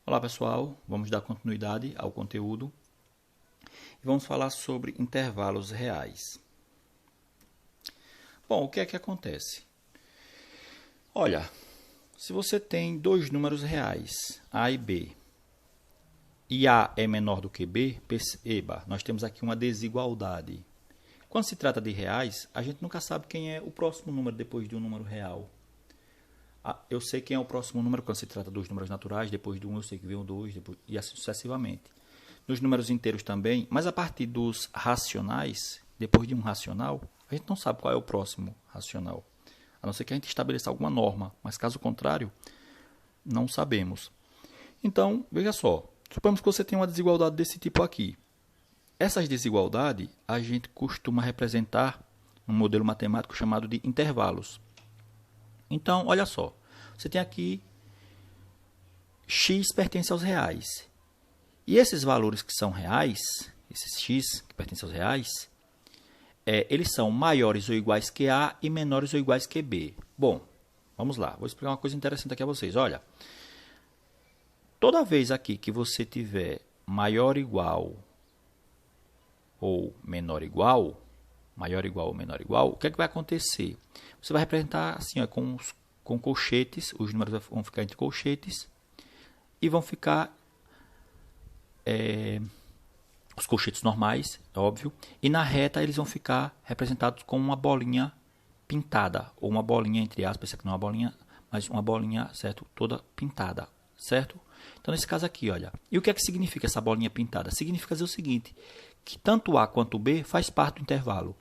Olá pessoal, vamos dar continuidade ao conteúdo e vamos falar sobre intervalos reais. Bom, o que é que acontece? Olha, se você tem dois números reais, A e B, e A é menor do que B, perceba, nós temos aqui uma desigualdade. Quando se trata de reais, a gente nunca sabe quem é o próximo número depois de um número real. Eu sei quem é o próximo número quando se trata dos números naturais, depois do 1 eu sei que vem o 2, depois, e assim sucessivamente. Nos números inteiros também, mas a partir dos racionais, depois de um racional, a gente não sabe qual é o próximo racional. A não ser que a gente estabeleça alguma norma, mas caso contrário, não sabemos. Então, veja só, suponhamos que você tem uma desigualdade desse tipo aqui. Essas desigualdades a gente costuma representar num modelo matemático chamado de intervalos. Então, olha só, você tem aqui x pertence aos reais. E esses valores que são reais, esses x que pertencem aos reais, eles são maiores ou iguais que A e menores ou iguais que B. Bom, vamos lá, vou explicar uma coisa interessante aqui a vocês. Olha, toda vez aqui que você tiver maior igual ou menor igual, ou menor igual, o que é que vai acontecer? Você vai representar assim, ó, com colchetes, os números vão ficar entre colchetes e vão ficar os colchetes normais, óbvio, e na reta eles vão ficar representados com uma bolinha pintada, ou uma bolinha entre aspas, essa aqui não é uma bolinha, mas uma bolinha, certo, toda pintada, certo? Então nesse caso aqui, olha, e o que é que significa essa bolinha pintada? Significa dizer o seguinte, que tanto A quanto B faz parte do intervalo.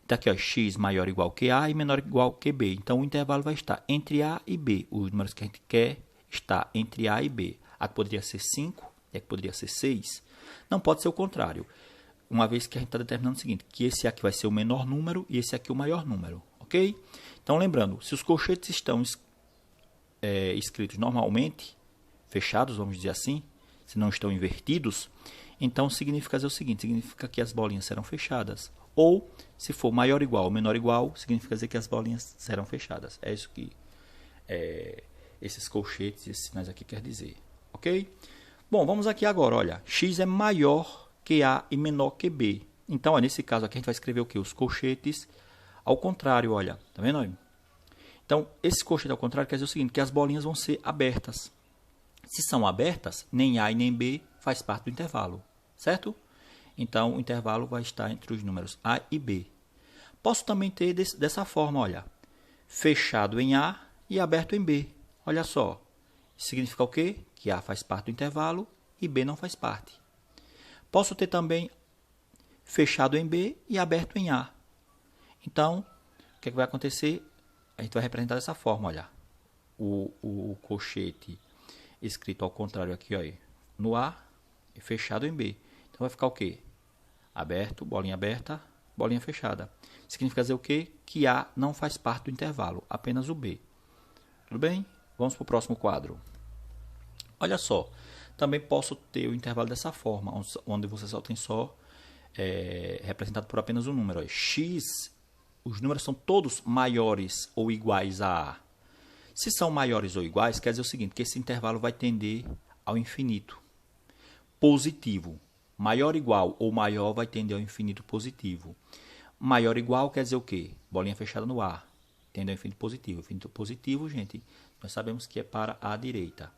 Então aqui, ó, x maior ou igual que A e menor ou igual que B. Então o intervalo vai estar entre A e B. Os números que a gente quer está entre A e B. A que poderia ser 5 e a que poderia ser 6. Não pode ser o contrário. Uma vez que a gente está determinando o seguinte, que esse aqui vai ser o menor número e esse aqui o maior número. Ok? Então lembrando, se os colchetes estão escritos normalmente, fechados, vamos dizer assim, se não estão invertidos, então significa dizer o seguinte, significa que as bolinhas serão fechadas. Ou, se for maior igual ou menor igual, significa dizer que as bolinhas serão fechadas. É isso que esses colchetes, esses sinais aqui quer dizer. Ok? Bom, vamos aqui agora, olha, x é maior que A e menor que B. Então, ó, nesse caso aqui a gente vai escrever o quê? Os colchetes ao contrário, olha, tá vendo aí? Então, esse colchete ao contrário quer dizer o seguinte, que as bolinhas vão ser abertas. Se são abertas, nem A e nem B faz parte do intervalo, certo? Então, o intervalo vai estar entre os números A e B. Posso também ter dessa forma, olha, fechado em A e aberto em B. Olha só, isso significa o quê? Que A faz parte do intervalo e B não faz parte. Posso ter também fechado em B e aberto em A. Então, o que vai acontecer? A gente vai representar dessa forma, olha, o colchete escrito ao contrário aqui, ó, no A e fechado em B. Então vai ficar o quê? Aberto, bolinha fechada. Significa dizer o quê? Que A não faz parte do intervalo, apenas o B. Tudo bem? Vamos para o próximo quadro. Olha só, também posso ter o intervalo dessa forma, onde você só tem representado por apenas um número. Ó. X, os números são todos maiores ou iguais a A. Se são maiores ou iguais, quer dizer o seguinte, que esse intervalo vai tender ao infinito positivo. Maior igual ou maior vai tender ao infinito positivo. Maior igual quer dizer o quê? Bolinha fechada no A, tende ao infinito positivo. Infinito positivo, gente, nós sabemos que é para a direita.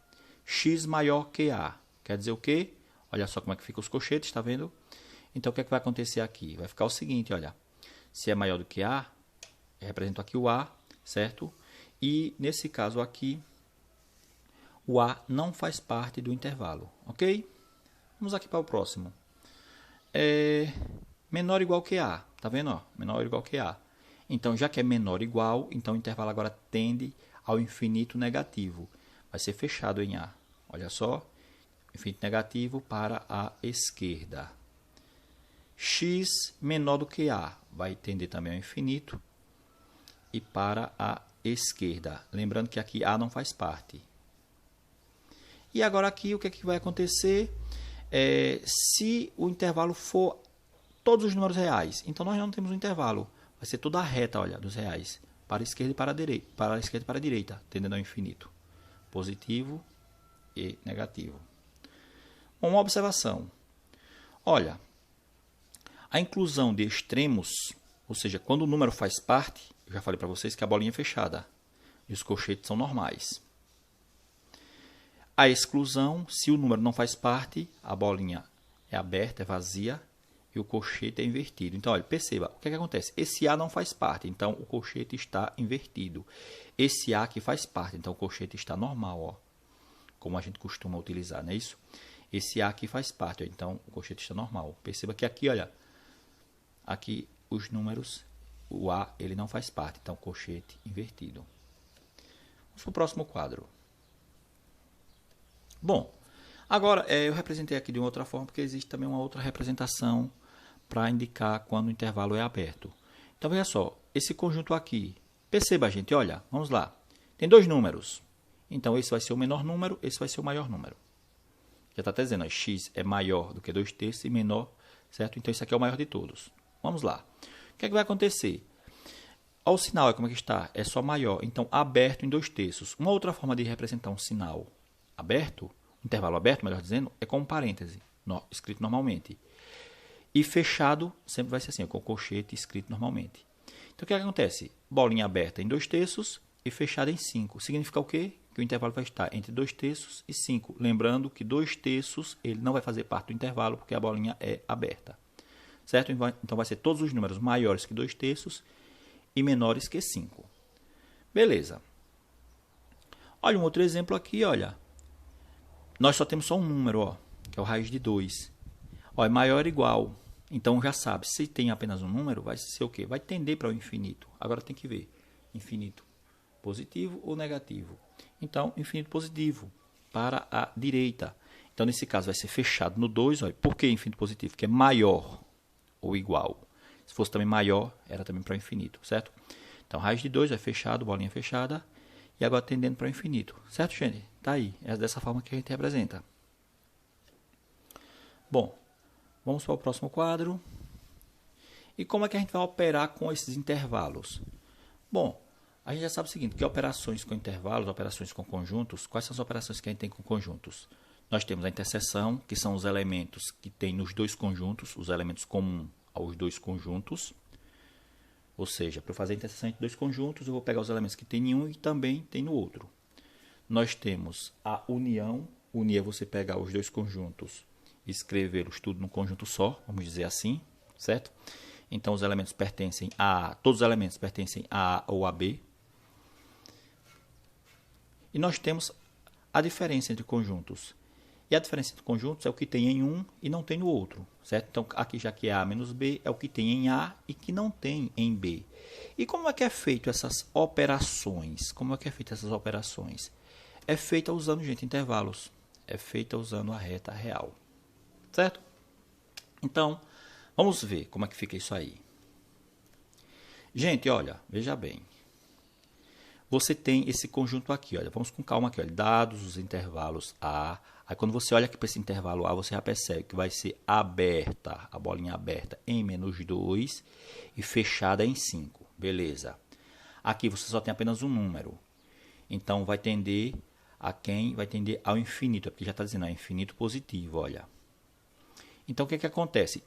X maior que A, quer dizer o quê? Olha só como é que fica os colchetes, está vendo? Então, o que é que vai acontecer aqui? Vai ficar o seguinte, olha, se é maior do que A, eu represento aqui o A, certo? E, nesse caso aqui, o A não faz parte do intervalo, ok? Vamos aqui para o próximo. Menor ou igual que A, tá vendo? Ó? Menor ou igual que A. Então, já que é menor ou igual, então o intervalo agora tende ao infinito negativo. Vai ser fechado em A. Olha só, infinito negativo para a esquerda. X menor do que A vai tender também ao infinito e para a esquerda. Lembrando que aqui A não faz parte. E agora aqui o que é que vai acontecer? Se o intervalo for todos os números reais, então nós não temos um intervalo. Vai ser toda a reta, olha, dos reais, para a esquerda e para a direita, tendendo ao infinito. Positivo e negativo. Bom, uma observação. Olha, a inclusão de extremos, ou seja, quando o número faz parte, eu já falei para vocês que a bolinha é fechada e os colchetes são normais. A exclusão, se o número não faz parte, a bolinha é aberta, é vazia e o colchete é invertido. Então, olha, perceba, o que é que acontece? Esse A não faz parte, então o colchete está invertido. Esse A aqui faz parte, então o colchete está normal, ó, como a gente costuma utilizar, não é isso? Esse A aqui faz parte, ó, então o colchete está normal. Perceba que aqui, olha, aqui os números, o A ele não faz parte, então colchete invertido. Vamos para o próximo quadro. Bom, agora eu representei aqui de uma outra forma, porque existe também uma outra representação para indicar quando o intervalo é aberto. Então, veja só, esse conjunto aqui, perceba, gente, olha, vamos lá. Tem dois números. Então, esse vai ser o menor número, esse vai ser o maior número. Já está até dizendo, ó, x é maior do que 2/3 e menor, certo? Então, esse aqui é o maior de todos. Vamos lá. O que é que vai acontecer? Olha o sinal, como é que está? É só maior. Então, aberto em 2/3. Uma outra forma de representar um sinal aberto, intervalo aberto, melhor dizendo, é com um parêntese, escrito normalmente. E fechado sempre vai ser assim, com colchete escrito normalmente. Então, o que acontece? Bolinha aberta em 2/3 e fechada em 5. Significa o quê? Que o intervalo vai estar entre 2/3 e 5. Lembrando que 2/3 ele não vai fazer parte do intervalo, porque a bolinha é aberta. Certo? Então, vai ser todos os números maiores que 2/3 e menores que 5. Beleza. Olha um outro exemplo aqui, olha. Nós só temos só um número, ó, que é o raiz de 2. Ó, é maior ou igual. Então, já sabe, se tem apenas um número, vai ser o quê? Vai tender para o infinito. Agora tem que ver, infinito positivo ou negativo. Então, infinito positivo para a direita. Então, nesse caso, vai ser fechado no 2. Ó. Por que infinito positivo? Porque é maior ou igual. Se fosse também maior, era também para o infinito, certo? Então, raiz de 2 é fechado, bolinha fechada. E agora tendendo para o infinito. Certo, gente? Está aí. É dessa forma que a gente representa. Bom, vamos para o próximo quadro. E como é que a gente vai operar com esses intervalos? Bom, a gente já sabe o seguinte, que operações com intervalos, operações com conjuntos, quais são as operações que a gente tem com conjuntos? Nós temos a interseção, que são os elementos que tem nos dois conjuntos, os elementos comuns aos dois conjuntos. Ou seja, para eu fazer a interseção entre dois conjuntos, eu vou pegar os elementos que tem em um e também tem no outro. Nós temos a união. Unir é você pegar os dois conjuntos e escrevê-los tudo num conjunto só, vamos dizer assim, certo? Então, os elementos pertencem a... Todos os elementos pertencem a A ou a B. E nós temos a diferença entre conjuntos. E a diferença entre conjuntos é o que tem em um e não tem no outro, certo? Então, aqui já que é A menos B, é o que tem em A e que não tem em B. E como é que é feito essas operações? Como é que é feita essas operações? É feita usando, gente, intervalos. É feita usando a reta real, certo? Então, vamos ver como é que fica isso aí. Gente, olha, veja bem. Você tem esse conjunto aqui, olha, vamos com calma aqui, olha, dados os intervalos A. Aí quando você olha aqui para esse intervalo A, você já percebe que vai ser aberta, a bolinha aberta em menos 2 e fechada em 5. Beleza. Aqui você só tem apenas um número. Então vai tender a quem? Vai tender ao infinito, porque já está dizendo, é infinito positivo, olha. Então o que acontece?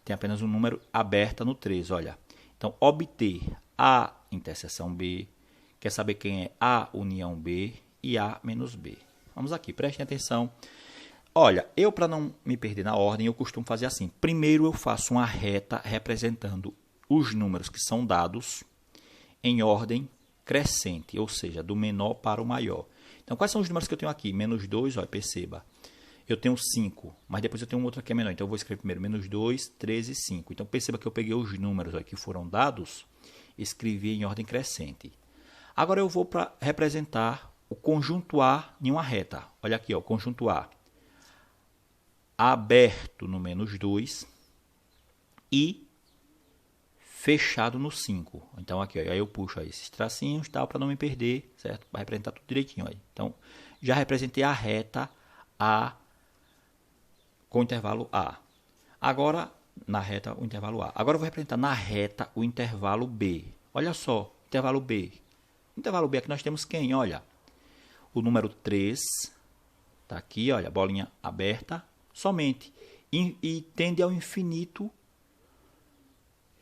Tem apenas um número aberta no 3, olha. Então obter A interseção B, quer saber quem é A união B e A menos B. Vamos aqui, prestem atenção. Olha, eu para não me perder na ordem, eu costumo fazer assim. Primeiro eu faço uma reta representando os números que são dados em ordem crescente, ou seja, do menor para o maior. Então, quais são os números que eu tenho aqui? Menos 2, olha, perceba. Eu tenho 5, mas depois eu tenho um outro que é menor. Então, eu vou escrever primeiro menos 2, 13 e 5. Então, perceba que eu peguei os números aqui que foram dados e escrevi em ordem crescente. Agora, eu vou para representar o conjunto A em uma reta. Olha aqui, ó, o conjunto A. Aberto no menos 2 e fechado no 5. Então, aqui, ó, aí eu puxo aí esses tracinhos para não me perder, certo? Vai representar tudo direitinho aí. Então, já representei a reta A com o intervalo A. Agora, na reta, o intervalo A. Agora, eu vou representar na reta o intervalo B. Olha só, intervalo B. No intervalo B aqui nós temos quem? Olha, o número 3 Tá aqui, olha, bolinha aberta somente. E tende ao infinito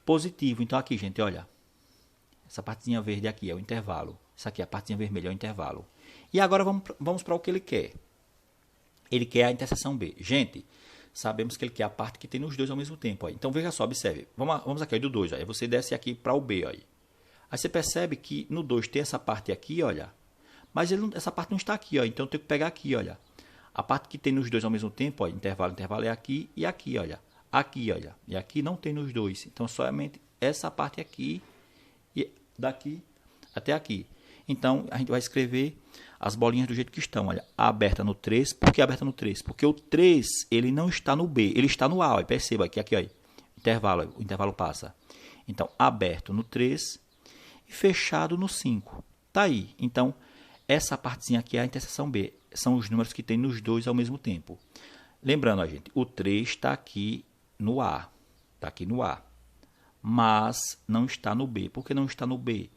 positivo. Então aqui, gente, olha. Essa partezinha verde aqui é o intervalo. Essa aqui, a partezinha vermelha, é o intervalo. E agora vamos para o que ele quer. Ele quer a interseção B. Gente, sabemos que ele quer a parte que tem nos dois ao mesmo tempo. Ó. Então, veja só, observe. Vamos aqui, ó, do 2. Aí você desce aqui para o B. Ó. Aí você percebe que no 2 tem essa parte aqui, olha. Mas essa parte não está aqui, ó. Então eu tenho que pegar aqui, olha. A parte que tem nos dois ao mesmo tempo, ó, intervalo é aqui e aqui, olha. Aqui, olha. E aqui não tem nos dois. Então, somente essa parte aqui e daqui até aqui. Então, a gente vai escrever as bolinhas do jeito que estão, olha. A aberta no 3. Por que aberta no 3? Porque o 3, ele não está no B, ele está no A, ó. Perceba aqui, ó. Intervalo, o intervalo passa. Então, aberto no 3 e fechado no 5. Tá aí. Então, essa partezinha aqui é a interseção B. São os números que tem nos dois ao mesmo tempo. Lembrando, ó, gente, o 3 está aqui no A. Está aqui no A. Mas não está no B. Por que não está no B?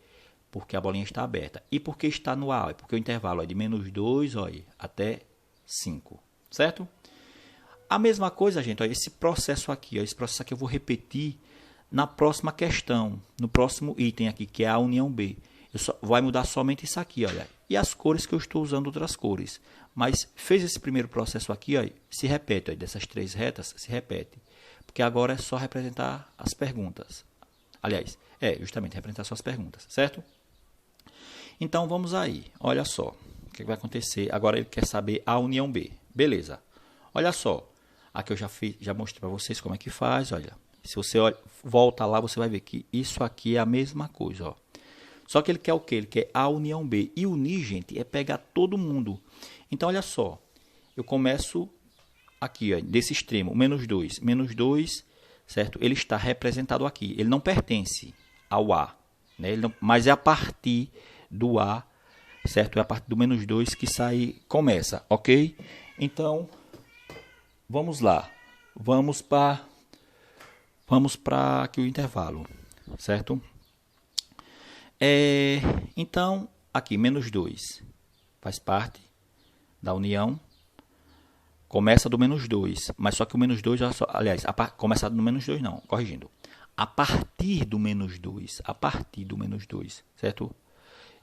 Porque a bolinha está aberta. E por que está no A? Porque o intervalo é de menos 2 ó, até 5. Certo? A mesma coisa, gente, ó, esse processo aqui eu vou repetir na próxima questão, no próximo item aqui, que é a união B. Vai mudar somente isso aqui, olha. E as cores que eu estou usando outras cores. Mas fez esse primeiro processo aqui, ó, se repete, ó, dessas 3 retas, se repete. Porque agora é só representar as perguntas. Aliás, justamente representar só as perguntas, certo? Então, vamos aí. Olha só o que vai acontecer. Agora ele quer saber a união B. Beleza. Olha só. Aqui eu já mostrei para vocês como é que faz, olha. Se você volta lá, você vai ver que isso aqui é a mesma coisa, ó. Só que ele quer o quê? Ele quer a união B. E unir, gente, é pegar todo mundo. Então, olha só. Eu começo aqui, ó, desse extremo, menos 2. Menos 2, certo? Ele está representado aqui. Ele não pertence ao A, né? Mas é a partir do A, certo? É a partir do menos 2 que começa, ok? Então, vamos lá. Vamos para aqui o intervalo, certo? Então, aqui, menos 2 faz parte da união. Começa do menos 2, mas só que o menos 2, aliás, começa do menos 2 não, corrigindo. A partir do menos 2, certo?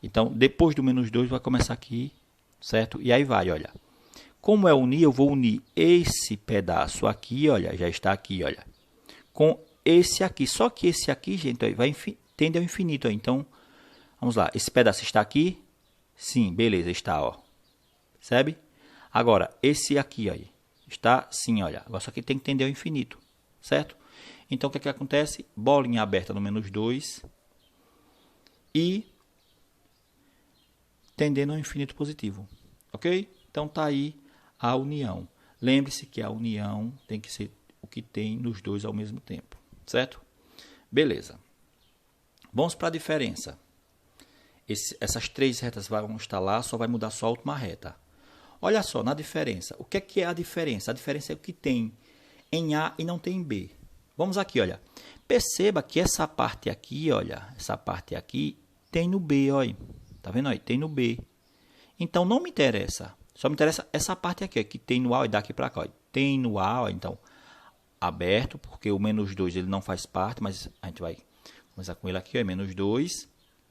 Então, depois do menos 2 vai começar aqui, certo? E aí vai, olha. Como é unir, eu vou unir esse pedaço aqui, olha, já está aqui, olha, com esse aqui. Só que esse aqui, gente, tende ao infinito, ó. Então, vamos lá. Esse pedaço está aqui? Sim, beleza, está, ó. Percebe? Agora, esse aqui, ó, está sim, olha. Agora, só que tem que tender ao infinito, certo? Então, o que acontece? Bolinha aberta no menos 2 e tendendo ao infinito positivo, ok? Então, tá aí a união. Lembre-se que a união tem que ser o que tem nos dois ao mesmo tempo, certo? Beleza. Vamos para a diferença. Essas 3 retas vão estar lá, só vai mudar só a última reta. Olha só, na diferença. O que é a diferença? A diferença é o que tem em A e não tem em B. Vamos aqui, olha. Perceba que essa parte aqui, olha, essa parte aqui tem no B, olha. Tá vendo aí? Tem no B. Então, não me interessa. Só me interessa essa parte aqui, ó, que tem no A e daqui para cá. Ó. Tem no A, ó, então, aberto, porque o menos 2 ele não faz parte, mas a gente vai começar com ele aqui, ó, menos 2.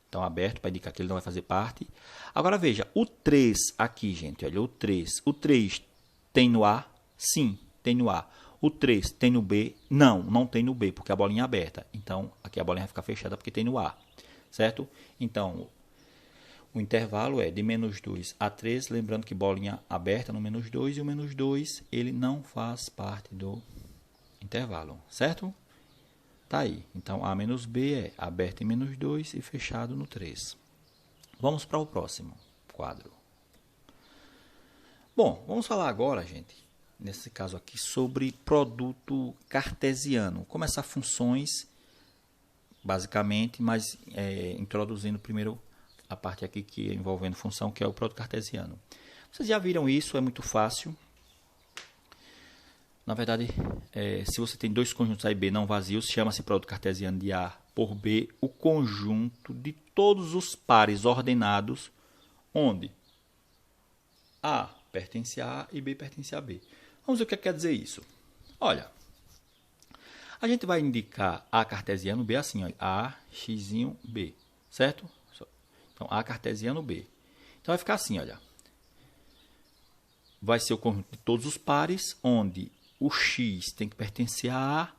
Então, aberto, para indicar que ele não vai fazer parte. Agora, veja, o 3 aqui, gente, olha, o 3. O 3 tem no A? Sim, tem no A. O 3 tem no B? Não, não tem no B, porque a bolinha é aberta. Então, aqui a bolinha vai ficar fechada porque tem no A, certo? Então, o intervalo é de menos 2 a 3, lembrando que bolinha aberta no menos 2, e o menos 2, ele não faz parte do intervalo, certo? Tá aí. Então, A menos B é aberto em menos 2 e fechado no 3. Vamos para o próximo quadro. Bom, vamos falar agora, gente, nesse caso aqui, sobre produto cartesiano. Começar funções, basicamente, mas introduzindo primeiro a parte aqui que é envolvendo função, que é o produto cartesiano. Vocês já viram isso, é muito fácil. Na verdade, se você tem 2 conjuntos A e B não vazios, chama-se produto cartesiano de A por B o conjunto de todos os pares ordenados, onde A pertence a A e B pertence a B. Vamos ver o que quer dizer isso. Olha, a gente vai indicar A cartesiano B assim, olha, A, x, B, certo? Então, A cartesiano B. Então, vai ficar assim, olha. Vai ser o conjunto de todos os pares, onde o x tem que pertencer a A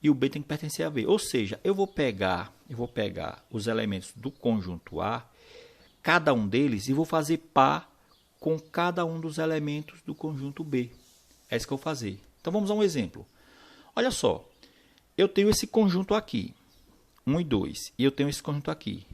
e o B tem que pertencer a B. Ou seja, eu vou pegar os elementos do conjunto A, cada um deles, e vou fazer par com cada um dos elementos do conjunto B. É isso que eu vou fazer. Então, vamos a um exemplo. Olha só, eu tenho esse conjunto aqui, 1 e 2, e eu tenho esse conjunto aqui,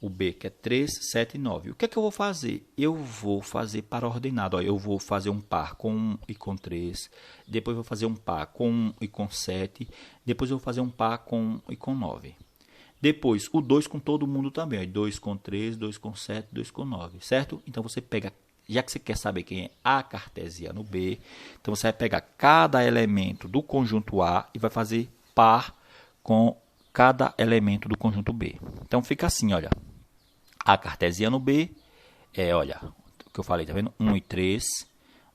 o B, que é 3, 7 e 9. O que é que eu vou fazer? Eu vou fazer par ordenado. Ó, eu vou fazer um par com 1 e com 3, depois vou fazer um par com 1 e com 7, depois eu vou fazer um par com 1 e com 9. Depois, o 2 com todo mundo também. Ó, 2 com 3, 2 com 7, 2 com 9, certo? Então, você pega, já que você quer saber quem é A cartesiano B, então você vai pegar cada elemento do conjunto A e vai fazer par com cada elemento do conjunto B. Então, fica assim, olha. A cartesiano B é, olha, o que eu falei, tá vendo? 1 e 3,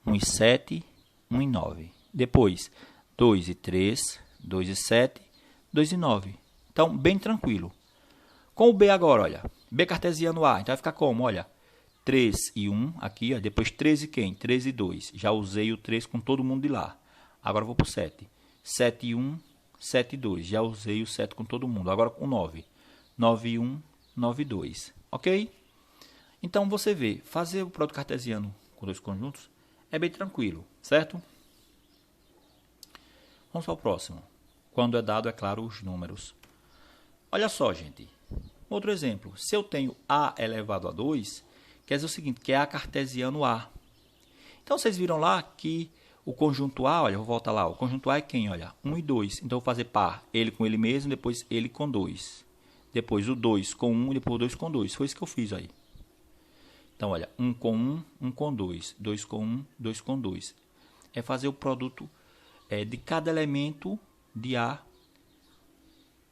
1 e 7, 1 e 9. Depois, 2 e 3, 2 e 7, 2 e 9. Então, bem tranquilo. Com o B agora, olha, B cartesiano A, então vai ficar como? Olha, 3 e 1 aqui, ó, depois 3 e quem? 3 e 2. Já usei o 3 com todo mundo de lá. Agora eu vou para o 7. 7 e 1, 7 e 2. Já usei o 7 com todo mundo. Agora com 9. 9 e 1, 9 e 2. Ok? Então, você vê, fazer o produto cartesiano com dois conjuntos é bem tranquilo, certo? Vamos para o próximo. Quando é dado, é claro, os números. Olha só, gente. Outro exemplo. Se eu tenho A elevado a 2, quer dizer o seguinte, que é A cartesiano A. Então, vocês viram lá que o conjunto A, olha, vou voltar lá. O conjunto A é quem? Olha, 1 e 2. Então, eu vou fazer par ele com ele mesmo, depois ele com 2. Depois o 2 com 1 e depois o 2 com 2. Foi isso que eu fiz aí. Então, olha, 1 com 1, 1 com 2. 2 com 1, 2 com 2. É fazer o produto de cada elemento de A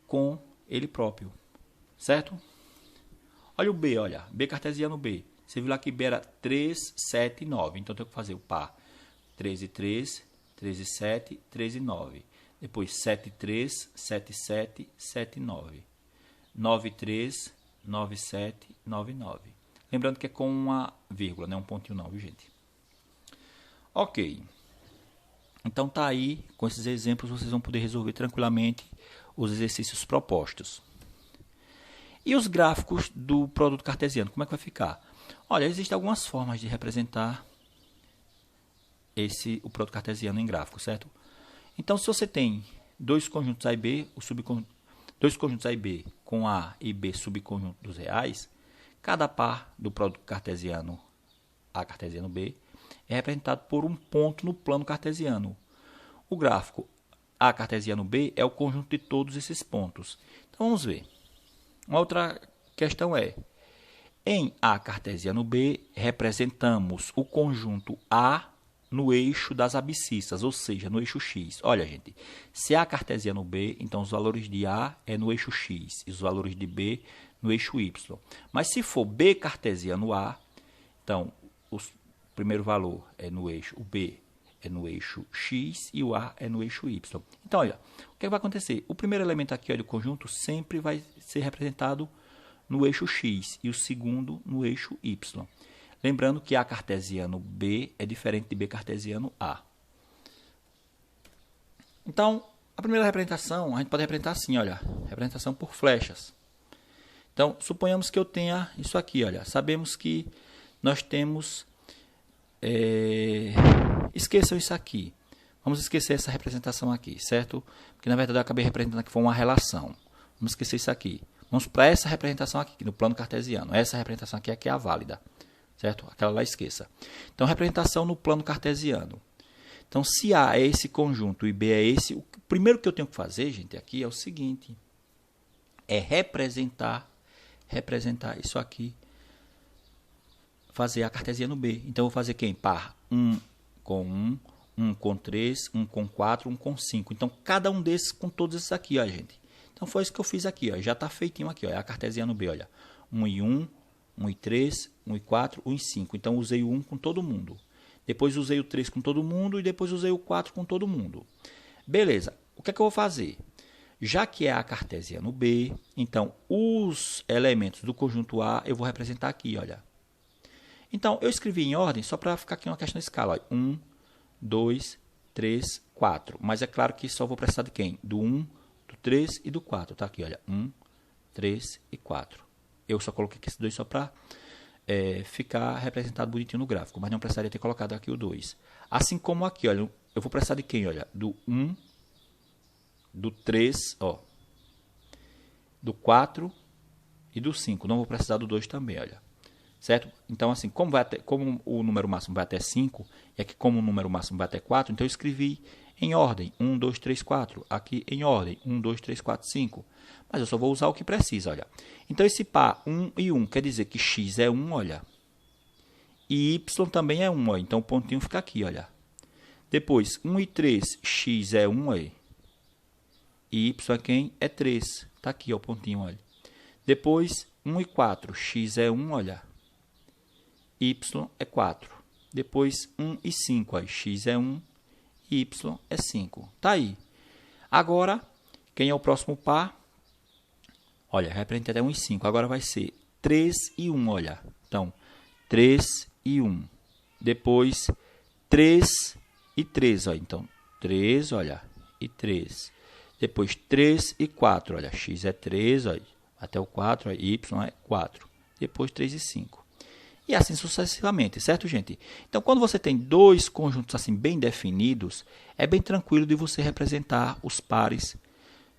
com ele próprio. Certo? Olha o B, olha. B cartesiano B. Você viu lá que B era 3, 7 e 9. Então, eu tenho que fazer o par 3 e 3, 3 e 7, 3 e 9. Depois 7 e 3, 7 e 7, 7 e 9. 9 e 3, 9 e 7, 9 e 9. Lembrando que é com uma vírgula, não é um pontinho não, viu, gente? Ok. Então, tá aí, com esses exemplos, vocês vão poder resolver tranquilamente os exercícios propostos. E os gráficos do produto cartesiano, como é que vai ficar? Olha, existem algumas formas de representar o produto cartesiano em gráfico, certo? Então, se você tem dois conjuntos A e B, dois conjuntos A e B com A e B subconjunto dos reais, cada par do produto cartesiano A cartesiano B é representado por um ponto no plano cartesiano. O gráfico A cartesiano B é o conjunto de todos esses pontos. Então, vamos ver. Uma outra questão é, em A cartesiano B, representamos o conjunto A no eixo das abscissas, ou seja, no eixo X. Olha, gente, se A cartesiano B, então os valores de A é no eixo X e os valores de B no eixo Y. Mas se for B cartesiano A, então o primeiro valor é no eixo, o B é no eixo X e o A é no eixo Y. Então, olha, o que vai acontecer? O primeiro elemento aqui, olha, do conjunto sempre vai ser representado no eixo X e o segundo no eixo Y. Lembrando que A cartesiano B é diferente de B cartesiano A. Então, a primeira representação, a gente pode representar assim, olha, representação por flechas. Então, suponhamos que eu tenha isso aqui, olha, sabemos que nós temos, esqueçam isso aqui, vamos esquecer essa representação aqui, certo? Porque na verdade eu acabei representando que foi uma relação, vamos esquecer isso aqui. Vamos para essa representação aqui, no plano cartesiano, essa representação aqui é que é a válida. Certo? Aquela lá esqueça. Então, representação no plano cartesiano. Então, se A é esse conjunto e B é esse, o primeiro que eu tenho que fazer, gente, aqui é o seguinte. É representar isso aqui. Fazer A cartesiano B. Então, eu vou fazer quem? Par 1 com 1, 1 com 3, 1 com 4, 1 com 5. Então, cada um desses com todos esses aqui, ó, gente. Então, foi isso que eu fiz aqui, ó. Já está feitinho aqui, ó. É A cartesiano B, olha. 1 e 1. 1 e 3, 1 e 4, 1 e 5. Então, usei o 1 com todo mundo. Depois, usei o 3 com todo mundo e depois usei o 4 com todo mundo. Beleza, o que é que eu vou fazer? Já que é A cartesiano B, então, os elementos do conjunto A eu vou representar aqui, olha. Então, eu escrevi em ordem só para ficar aqui uma questão de escala. 1, 2, 3, 4. Mas é claro que só vou precisar de quem? Do 1, do 3 e do 4. Tá aqui, olha. 1, 3 e 4. Eu só coloquei aqui esses dois só para ficar representado bonitinho no gráfico. Mas não precisaria ter colocado aqui o 2. Assim como aqui, olha. Eu vou precisar de quem? Olha, do 1, do 3, ó, do 4 e do 5. Não vou precisar do 2 também, olha. Certo? Então, assim, como o número máximo vai até 5, e aqui como o número máximo vai até 4, então eu escrevi em ordem 1, 2, 3, 4. Aqui em ordem 1, 2, 3, 4, 5. Mas eu só vou usar o que precisa, olha. Então, esse par 1 e 1 quer dizer que x é 1, olha. E y também é 1, olha. Então, o pontinho fica aqui, olha. Depois, 1 e 3, x é 1, olha. E y é quem? É 3. Está aqui, ó, o pontinho, olha. Depois, 1 e 4, x é 1, olha. Y é 4. Depois, 1 e 5, ó, x é 1, y é 5. Tá aí. Agora, quem é o próximo par? Olha, representa até 1 e 5. Agora vai ser 3 e 1, olha. Então, 3 e 1. Depois, 3 e 3, olha. Então, 3, olha, e 3. Depois, 3 e 4, olha. X é 3, olha. Até o 4, olha. Y é 4. Depois, 3 e 5. E assim sucessivamente, certo, gente? Então, quando você tem dois conjuntos assim bem definidos, é bem tranquilo de você representar os pares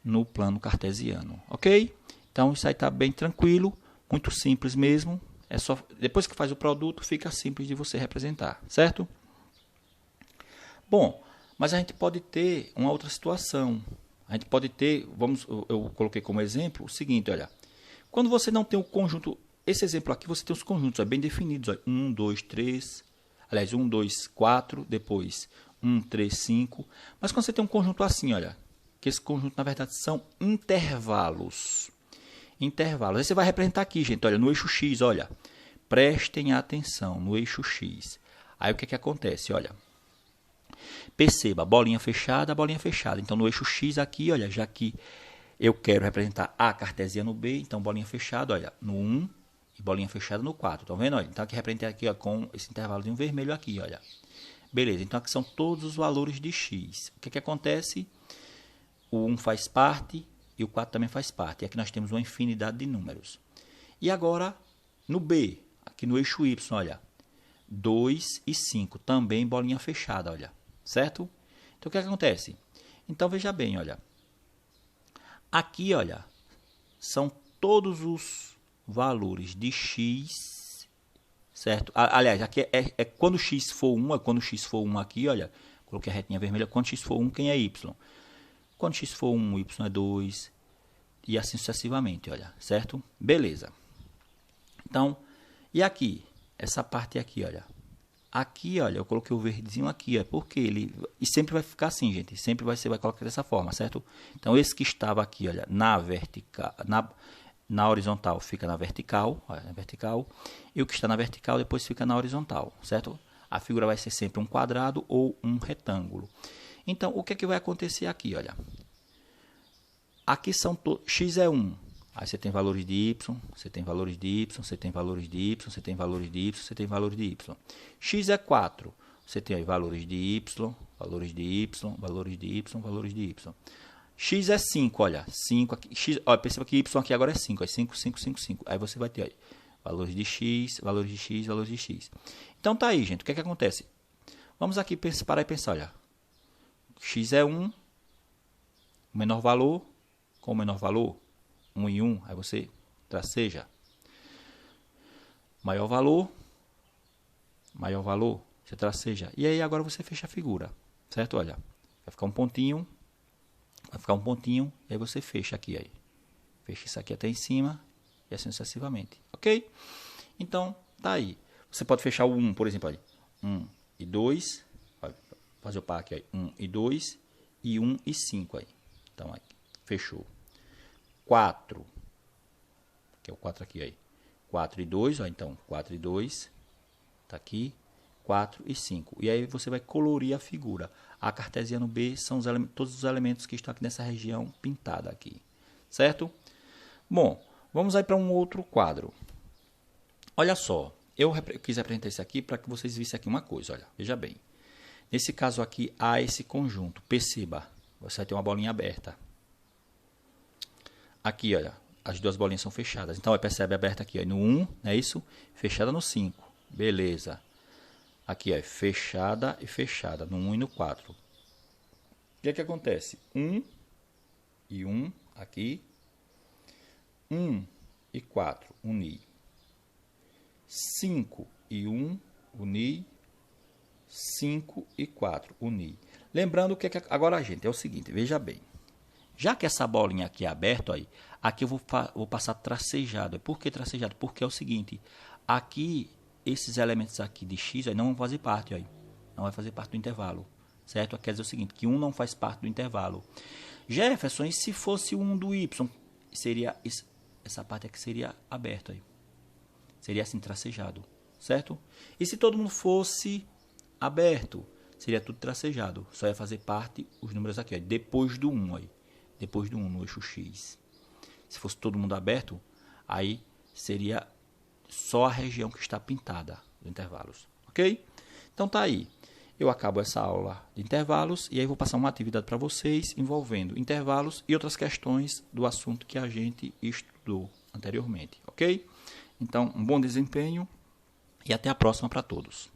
no plano cartesiano, ok? Então, isso aí está bem tranquilo, muito simples mesmo. É só, depois que faz o produto, fica simples de você representar, certo? Bom, mas a gente pode ter uma outra situação. A gente pode ter, eu coloquei como exemplo o seguinte, olha. Quando você não tem o conjunto... Esse exemplo aqui, você tem os conjuntos bem definidos. Ó, 1, 2, 3. Aliás, 1, 2, 4. Depois, 1, 3, 5. Mas quando você tem um conjunto assim, olha. Que esse conjunto, na verdade, são intervalos. Intervalos. Aí você vai representar aqui, gente. Olha, no eixo X, olha. Prestem atenção no eixo X. Aí o que, que acontece? Olha. Perceba, bolinha fechada, bolinha fechada. Então, no eixo X aqui, olha, já que eu quero representar A cartesiano B, então bolinha fechada, olha, no 1. E bolinha fechada no 4, estão vendo? Olha, então aqui representei aqui ó, com esse intervalozinho vermelho aqui, olha. Beleza, então aqui são todos os valores de x. O que, que acontece? O 1 faz parte e o 4 também faz parte. E aqui nós temos uma infinidade de números. E agora, no B, aqui no eixo y, olha. 2 e 5, também bolinha fechada, olha. Certo? Então o que, que acontece? Então veja bem, olha. Aqui, olha, são todos os valores de x, certo? Aliás, aqui é quando x for 1, quando x for 1 aqui, olha, coloquei a retinha vermelha, quando x for 1, quem é y? Quando x for 1, y é 2, e assim sucessivamente, olha, certo? Beleza. Então, e aqui? Essa parte aqui, olha. Aqui, olha, eu coloquei o verdezinho aqui, porque ele... E sempre vai ficar assim, gente, sempre vai colocar dessa forma, certo? Então, esse que estava aqui, olha, na vertical... Na horizontal fica na vertical, olha, na vertical, e o que está na vertical depois fica na horizontal, certo? A figura vai ser sempre um quadrado ou um retângulo. Então, o que é que vai acontecer aqui, olha? Aqui são x é 1, aí você tem valores de y, você tem valores de y, você tem valores de y, você tem valores de y, você tem valores de y. X é 4, você tem aí valores de y, valores de y, valores de y, valores de y. X é 5, olha, 5 aqui, x, olha, perceba que y aqui agora é 5, 5, 5, 5, 5. Aí você vai ter, olha, valores de x, valores de x, valores de x. Então tá aí, gente, o que é que acontece? Vamos aqui parar e pensar, olha, x é 1, o menor valor, com o menor valor, 1 e 1, aí você traceja. Maior valor, você traceja. E aí agora você fecha a figura, certo? Olha, vai ficar um pontinho, e aí você fecha aqui, aí. Fecha isso aqui até em cima, e assim sucessivamente, ok? Então, tá aí. Você pode fechar o 1, por exemplo, aí. 1 e 2, vai fazer o par aqui, aí. 1 e 2, e 1 e 5, aí. Então, aqui, fechou. 4, que é o 4 aqui, aí. 4 e 2, ó, então 4 e 2, tá aqui, 4 e 5. E aí você vai colorir a figura. A cartesiano B são todos os elementos que estão aqui nessa região pintada aqui, certo? Bom, vamos aí para um outro quadro. Olha só, eu quis apresentar isso aqui para que vocês vissem aqui uma coisa, olha, veja bem. Nesse caso aqui, há esse conjunto, perceba, você vai ter uma bolinha aberta. Aqui, olha, as duas bolinhas são fechadas. Então, percebe aberta aqui, ó, no 1, não é isso? Fechada no 5, beleza. Aqui, ó, fechada e fechada, no 1 e no 4. O que é que acontece? 1 e 1 aqui. 1 e 4, unir. 5 e 1, unir. 5 e 4, unir. Lembrando que agora, gente, é o seguinte, veja bem. Já que essa bolinha aqui é aberta, aí, aqui eu vou passar tracejado. Por que tracejado? Porque é o seguinte, aqui, esses elementos aqui de x aí, não vão fazer parte, aí, não vai fazer parte do intervalo, certo? Quer dizer o seguinte, que 1 não faz parte do intervalo. Jefferson, e se fosse 1 do y, seria essa parte aqui seria aberta, aí. Seria assim, tracejado, certo? E se todo mundo fosse aberto, seria tudo tracejado, só ia fazer parte os números aqui, ó, depois do 1, aí. Depois do 1 no eixo X. Se fosse todo mundo aberto, aí seria só a região que está pintada dos intervalos, ok? Então tá aí. Eu acabo essa aula de intervalos e aí vou passar uma atividade para vocês envolvendo intervalos e outras questões do assunto que a gente estudou anteriormente, ok? Então, um bom desempenho e até a próxima para todos.